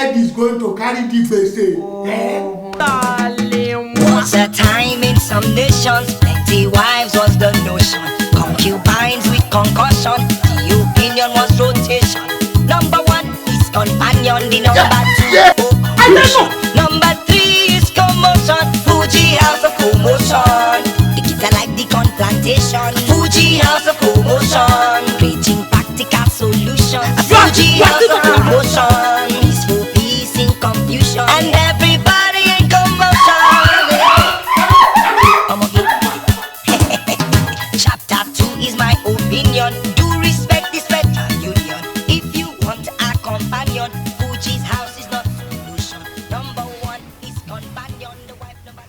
head is going to carry the face. Was a time in some nations, plenty wives was the notion. Concubines with concussion, the opinion was rotation. Number 1 is companion, the number 2 Commotion. Number 3 is Commotion, Fuji house of Commotion. The kids are like the corn plantation, Fuji house of Commotion. Preaching practical solutions, Fuji house of Commotion. Peaceful peace in confusion, and everybody in commotion. Chapter 2 is my opinion. Do respect the special union. If you want a companion, Fuji's house is not solution. Number 1 is companion, the wife number 2.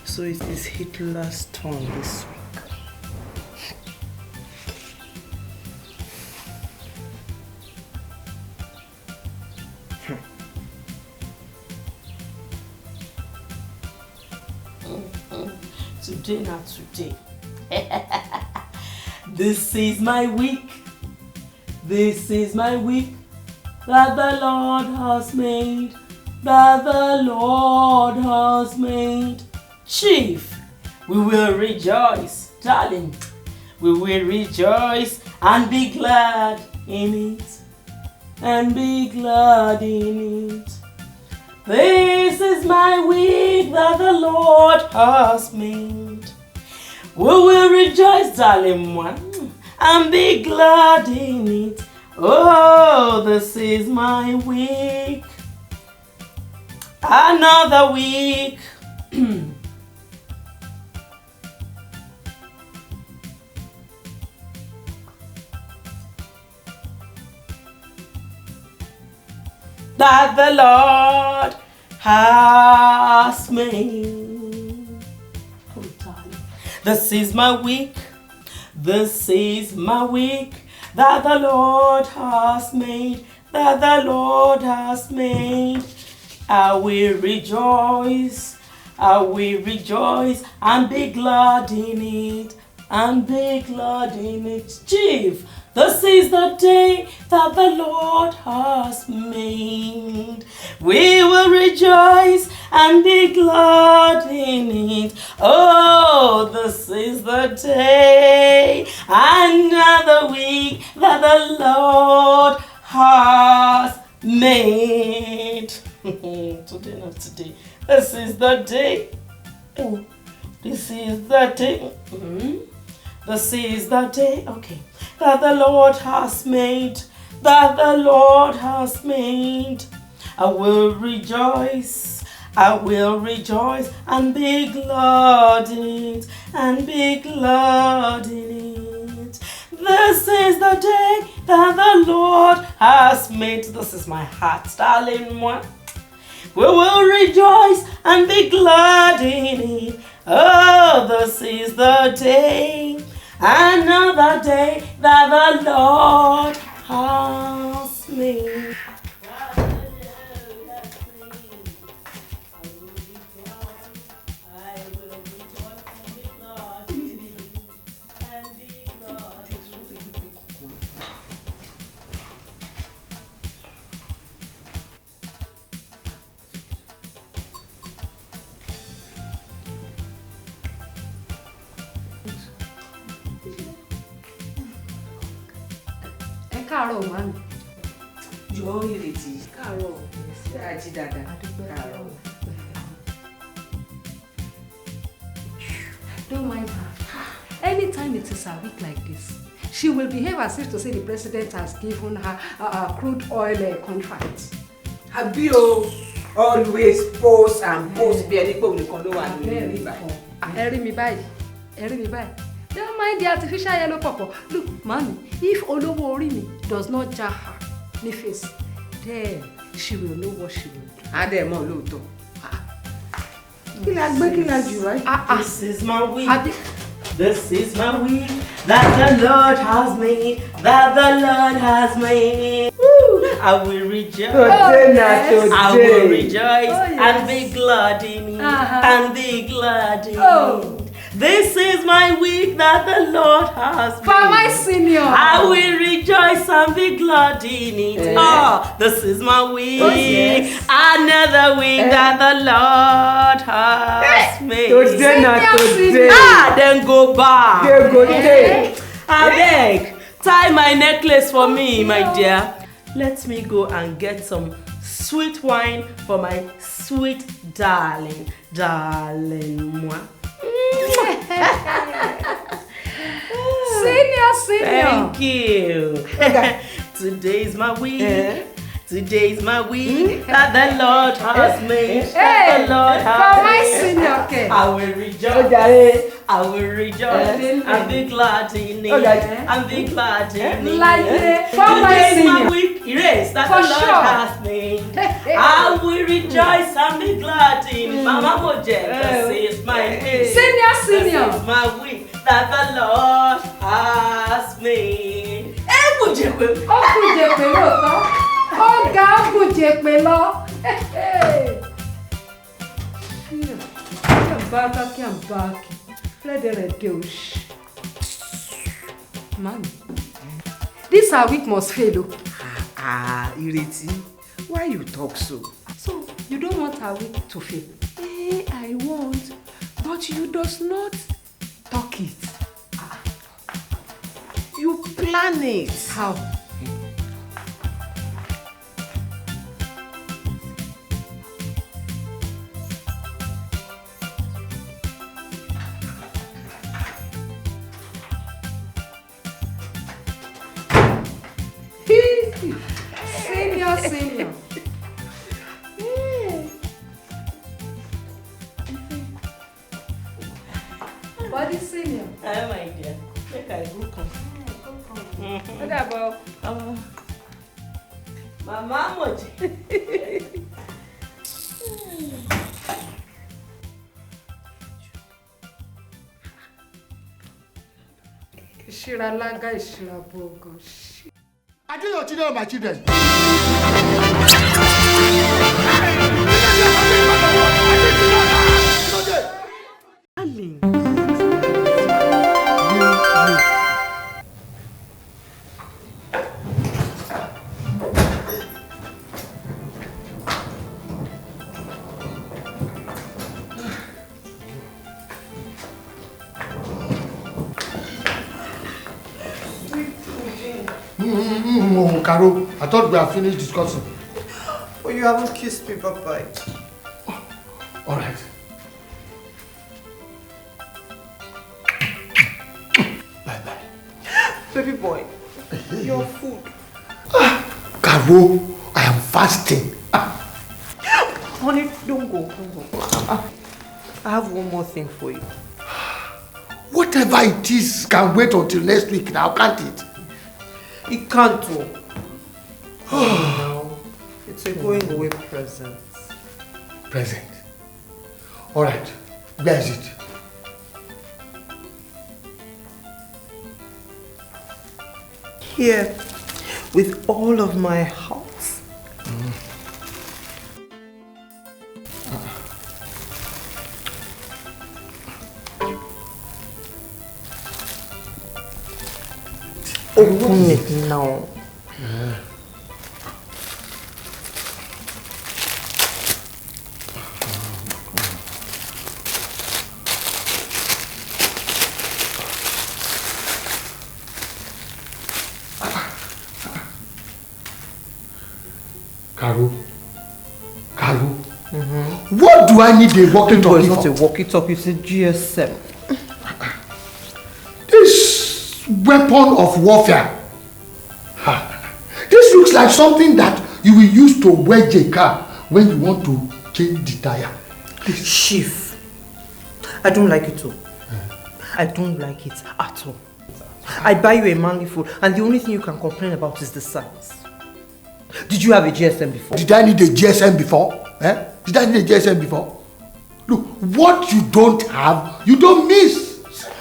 So it is Hitler's turn this week. Today, not today. This is my week. This is my week that the Lord has made. That the Lord has made. Chief, we will rejoice, darling. We will rejoice and be glad in it. And be glad in it. This is my week that the Lord has made. We will rejoice, darling one, and be glad in it. Oh, this is my week. Another week. That the Lord has made. Oh, darling. This is my week. This is my week that the Lord has made. That the Lord has made. I will rejoice. I will rejoice and be glad in it. And be glad in it. Chief, this is the day that the Lord has made. We will rejoice and be glad in it. Oh, this is the day, another week that the Lord has made. Today, not today. This is the day. Oh, this is the day. This is the day. Okay. That the Lord has made. That the Lord has made. I will rejoice. I will rejoice and be glad in it. And be glad in it. This is the day that the Lord has made. This is my heart, darling one. We will rejoice and be glad in it. Oh, this is the day, another day that the Lord has made. Káàárọ̀ màmí. Jọ̀ọ́ Ìrètí. Káàárọ̀. Ṣé àjí dáadáa? Káàárọ̀. Don't mind her. Anytime it is a week like this, she will behave as if to say the president has given her a crude oil contract. Àbí o, always post and post bí ẹni pé òun nìkan ló wà lórí ìgbà. Ẹ rí mi báyìí. Don't mind the artificial yellow pọ̀pọ̀. Look, mommy, if olówó orí mi does not jar her ní face, then she will know what she will do. Adé mọ̀ lóòótọ́. Kí la gbé kí la jù wáyé? This is my week. This is my week that the Lord has made. That the Lord has made. Woo! I will rejoice. I will rejoice and be glad in it. And be glad in it. This is my week that the Lord has made. For my senior. I will rejoice and be glad in it. Oh, this is my week. Another week that the Lord has made. Today. Then go back. They go day. I beg, tie my necklace for me, my dear. Let me go and get some sweet wine for my sweet darling. Moi. Senior. Thank you. Today is my week. Today is my week that the Lord has made. That the Lord has for my made. senior, okay. I will rejoice. I will rejoice and be glad in it. And be glad in it. For my Today is my senior. week. Erase that For the Lord sure. has made. I will rejoice and be glad in it. Mama Moje, this is my week. Senior. This is my week that the Lord has made. Ọkùnjẹ̀pẹ̀ lóòótọ́. Ọ̀gá ọkùnjẹ̀pẹ̀ lọ. Kí I'm back. Rẹ́dẹ̀rẹ̀dẹ̀ òṣì. Mami, this our week must fail o. Ìrètí, why you talk so? So, you don't want our week to fail? I want, but you does not talk it. You plan it. How? Senior. Body senior. My dear, make I go come. Ó dàbọ̀. Mama Moje. Ìṣirà lága ìṣirà bògò. I do your children, my children. Caro, I thought we had finished discussing. Oh, you haven't kissed me, bye-bye. All right. Bye-bye. Baby boy, your food. Caro, I am fasting. Honey, don't go. I have one more thing for you. Whatever it is can wait until next week now, can't it? It can't do. No. It's a going away present. Present. All right. Where is it? Here, with all of my heart. Open it now. Caro, what do I need a walkie-talkie It's not for? a walkie-talkie, it's a GSM. This weapon of warfare. This looks like something that you will use to wedge a car when you want to change the tire. Please. Chief, I don't like it all. I don't like it at all. I buy you a manly food and the only thing you can complain about is the size. Did you have a GSM before? Did I need a GSM before? Did I need a GSM before? Look, what you don't have, you don't miss.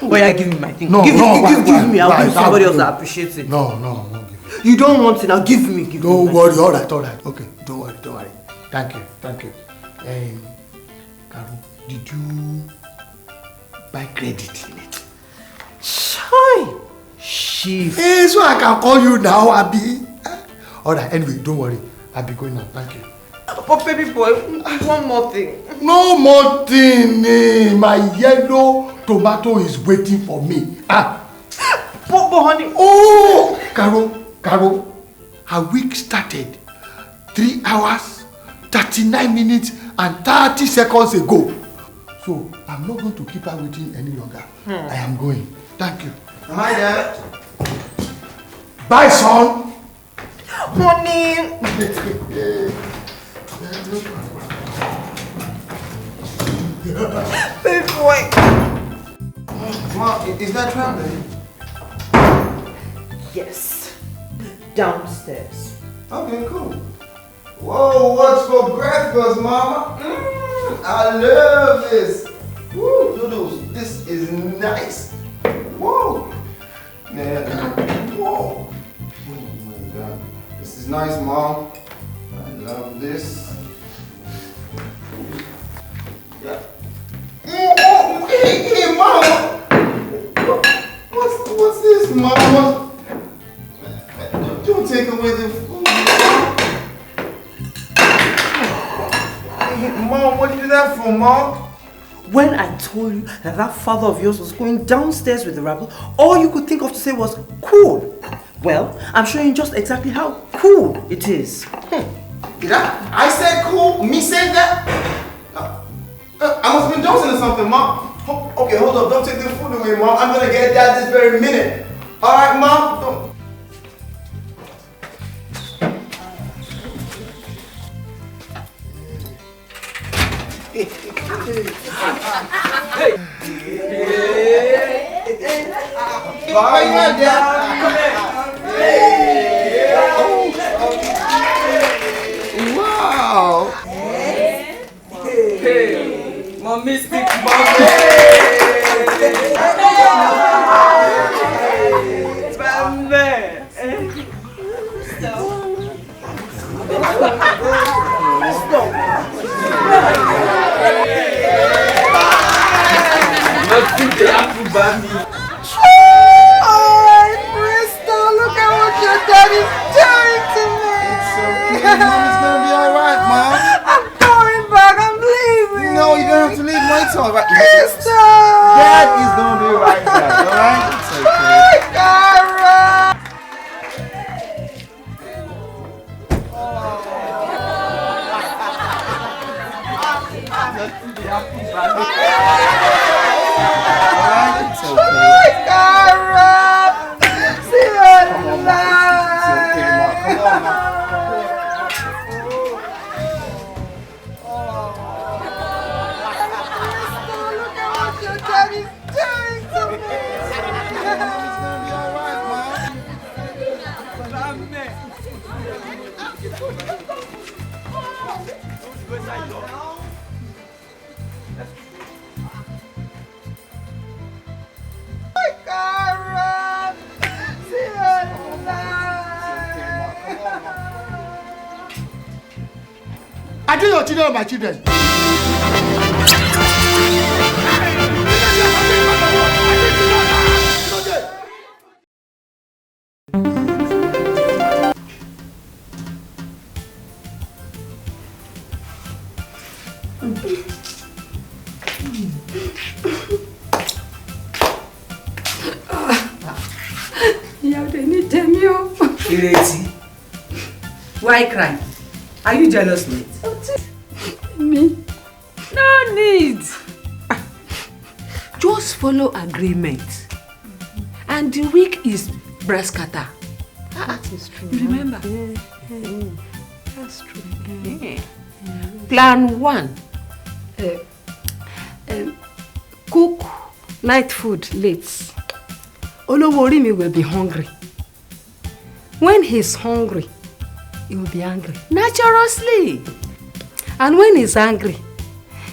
Oh yeah, give me my thing. No, give me. why? I'll give somebody else that appreciates it. No, I'm not giving you. You don't want it, now give me. Don't worry, all right. Okay, don't worry. Thank you. Caro, did you buy credit in it? Chai! Chief. Hey, so I can call you now, Abby. All right, anyway, don't worry. I'll be going now. Thank you. But baby boy, one more thing. No more thing. My yellow tomato is waiting for me. But honey. Oh, Caro, her week started 3 hours, 39 minutes, and 30 seconds ago. So I'm not going to keep her waiting any longer. I am going. Thank you. Hi, Dad. Bye, son. Honey. Baby boy. Mom, is that traveling? Yes. Downstairs. Okay, cool. Whoa, what's for breakfast, Mama? I love this. Woo, noodles. This is nice. Whoa. Man, whoa. Oh my God. This is nice, Mom. I love this. Yeah. Oh, hey, Mama. What's this, Mama? Don't take away the food. Hey, Mom, what did you do that for, Mom? When I told you that father of yours was going downstairs with the rabble, all you could think of to say was cool. Well, I'm showing you just exactly how cool it is. Did I said cool? Me said that? I must have been dozing or something, Mom. Okay, hold up. Don't take the food away, Mom. I'm gonna get that this very minute. All right, Mom? Don't. Bye, Dad. Wow. My mystic Look at what your daddy's doing to me. It's okay, Mom. It's gonna be alright, Mom. I'm going back. I'm leaving. No, you don't have to leave. It's alright. Crystal. Dad is gonna be right back, alright? It's okay. It's okay. Cara! See you It's okay, Ma. Come on, Ma. I do your children or my children? Why cry? Are you jealous, mate? Me? No need. Just follow agreement. And the week is breast cutter. That is true. You remember? That's true. Plan 1. Cook night food late. Oloworimi will be hungry. When he's hungry, he will be angry. Naturally. And when he's angry,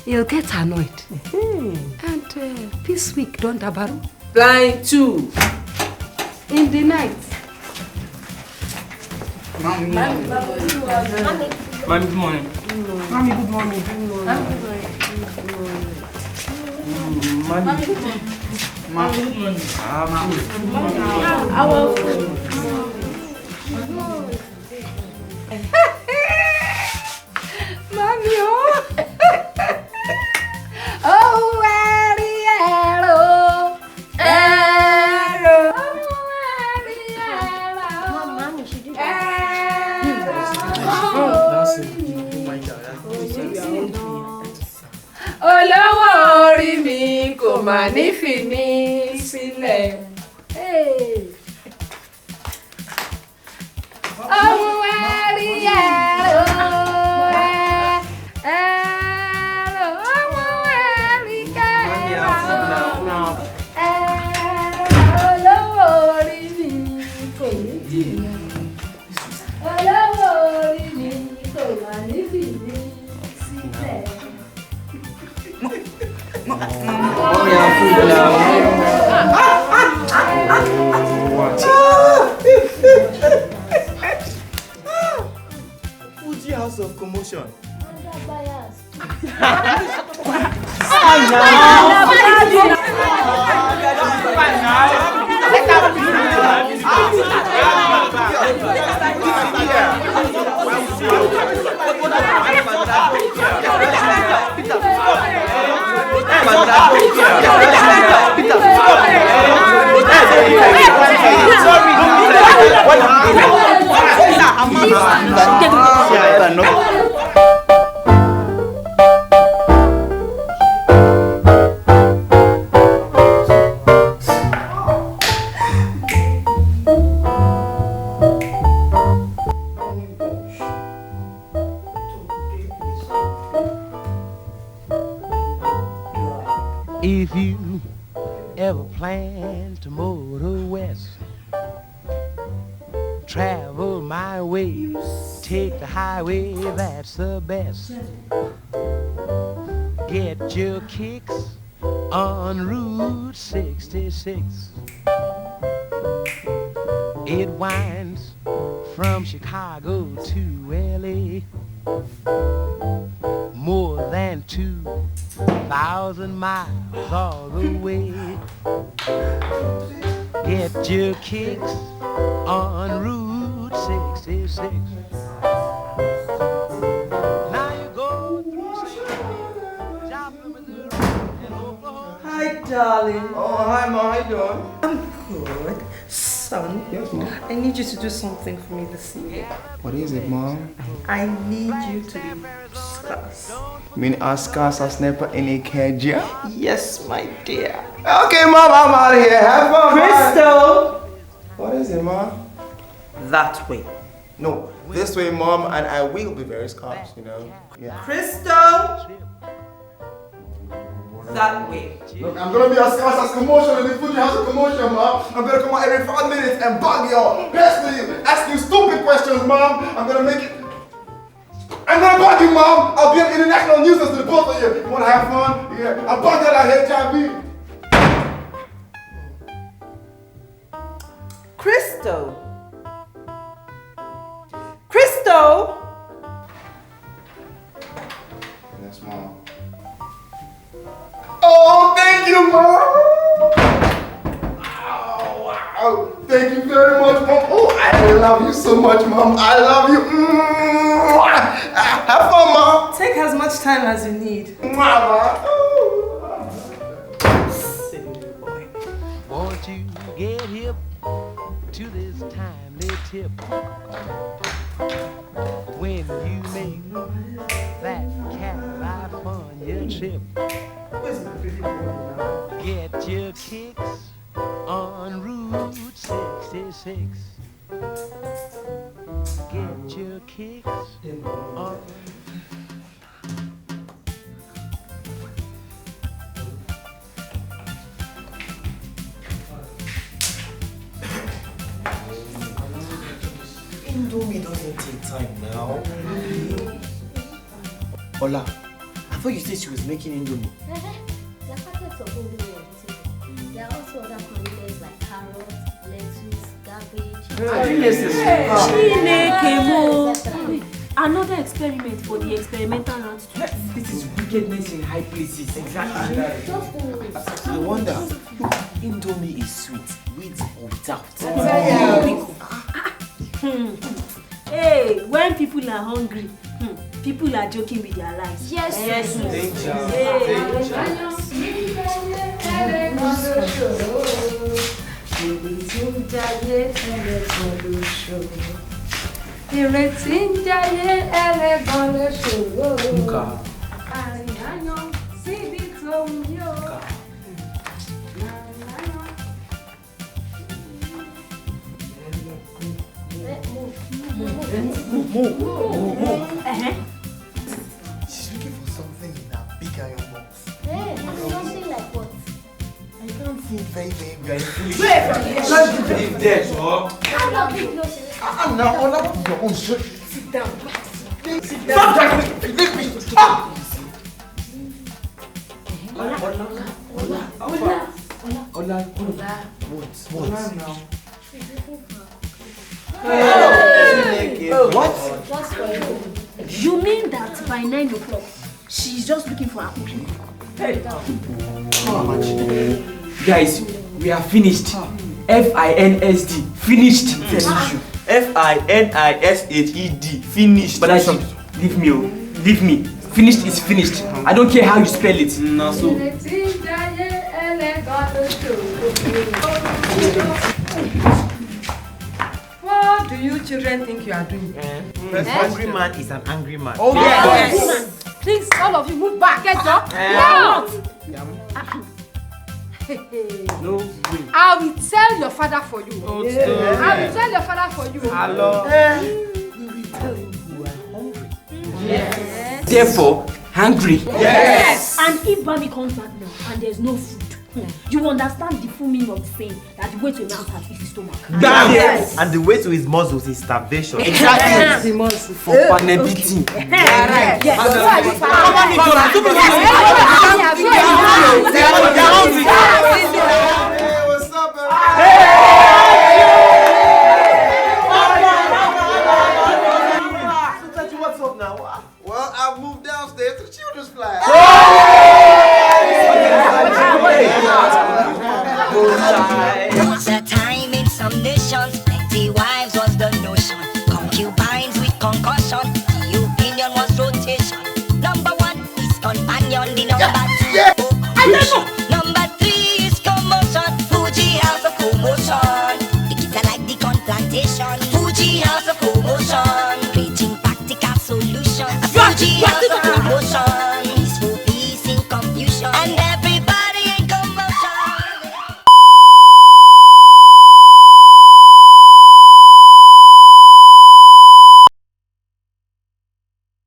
he'll get annoyed. And this week, don't abaru. Plan 2. In the night. Mommy, good morning. Mommy, good morning. Mommy, good morning. Mommy, good morning. Mommy, good morning. Mommy, oh. Oh, arrow. Arrow. Mommy, she did Olówó orí mi kò mà ní fi mí sílẹ̀. Ohun ẹ̀rí ẹ̀rọ ẹ̀rọ ohun ẹ̀rí kẹ̀rọ olówó orí mi kò ní jìnnà. Olówó orí mi kò mà ní fi mí sílẹ̀. Fuji House of Commotion. If you ever plan to motor west, travel my way, take the highway, that's the best. Get your kicks on Route 66. It winds from Chicago to LA, more than 2,000 miles all the way. Get your kicks on Route 66. Now you go through Joplin, Missouri, and Oklahoma. Hi, darling. Oh, hi, Ma. How you doing? I'm good. Son, Yes, Mom. I need you to do something for me this evening. What is it, Mom? I need you to be Oscars. You mean Oscars as never in Ikeja? Yes, my dear. Okay, Mom, I'm out of here. Have fun, Crystal! What is it, Mom? That way. No, this way, Mom, and I will be very scarce, you know? Yeah. Crystal! That way. Look, I'm gonna be as scarce as Commotion in the Fuji House of Commotion, Mom. I'm gonna come out every 5 minutes and bug y'all, pester you, ask you stupid questions, Mom. I'm gonna bug you, Mom. I'll be an international nuisance to the both of you. You wanna have fun? Yeah, I'll bug that out here, HIV. Crystal! Crystal! Yes, Mom. Oh, thank you, Mom! Oh, wow. Thank you very much, Mom. Oh, I love you so much, Mom. I love you. Have fun, Mom. Take as much time as you need. Mama. Silly boy. Won't you get hip to this timely tip? When you make that California trip, get your kicks on Route 66. Get your kicks on. Indomie doesn't take time now. Ola, I thought you said she was making Indomie. There are packets of Indomie on the table. There are also other condiments like carrots, lettuce, garbage. Another experiment for the experimental round. This is wickedness in high places. Exactly. I wonder, Indomie is sweet, with or without. Hey, when people are hungry, people are joking with their lives. Yes. Ìrètí ń jayé ẹlẹ́gàn lè ṣòro. Àrìnàyàn síbi tó ń yó. She's looking for something in that big iron box. Hey, something like what? I don't think very Let's leave there, so. I'm not big notion. Now, Ola, what is your own shit? Sit down. Sit down. Leave me. Stop. Ola. What? What? What's for you? You mean that by 9 o'clock, she's just looking for a cooking? Guys, we are finished. FINSD, finished. FINISHED, finished. But leave me, leave me. Finished is finished. I don't care how you spell it. No, so. Ìrètí ń jayé ẹlẹ́gàn lè ṣòro. What do you children think you are doing? An angry man is an angry man. Oh yes. Please, all of you move back, get up. No way. I will tell your father for you. I will tell your father for you. Hello. We will tell him you are hungry. Yes. Therefore, hungry. Yes. And if Bobby comes back now and there's no food, you understand the full meaning of the saying that the way to a man's heart is his stomach. Yes. And the way to his muscles is starvation. Exactly. For panebiti. Yes. Hey, what's up, What's up now? Well, I've moved downstairs to children's flat. Once a time in some nations, plenty wives was the notion. Concubines with concussion, the opinion was rotation. Number 1 is companion, the number 2 Commotion. Number 3 is Commotion, Fuji House of Commotion. The kids are like the corn plantation, Fuji House of Commotion. Creating practical solutions, Fuji House of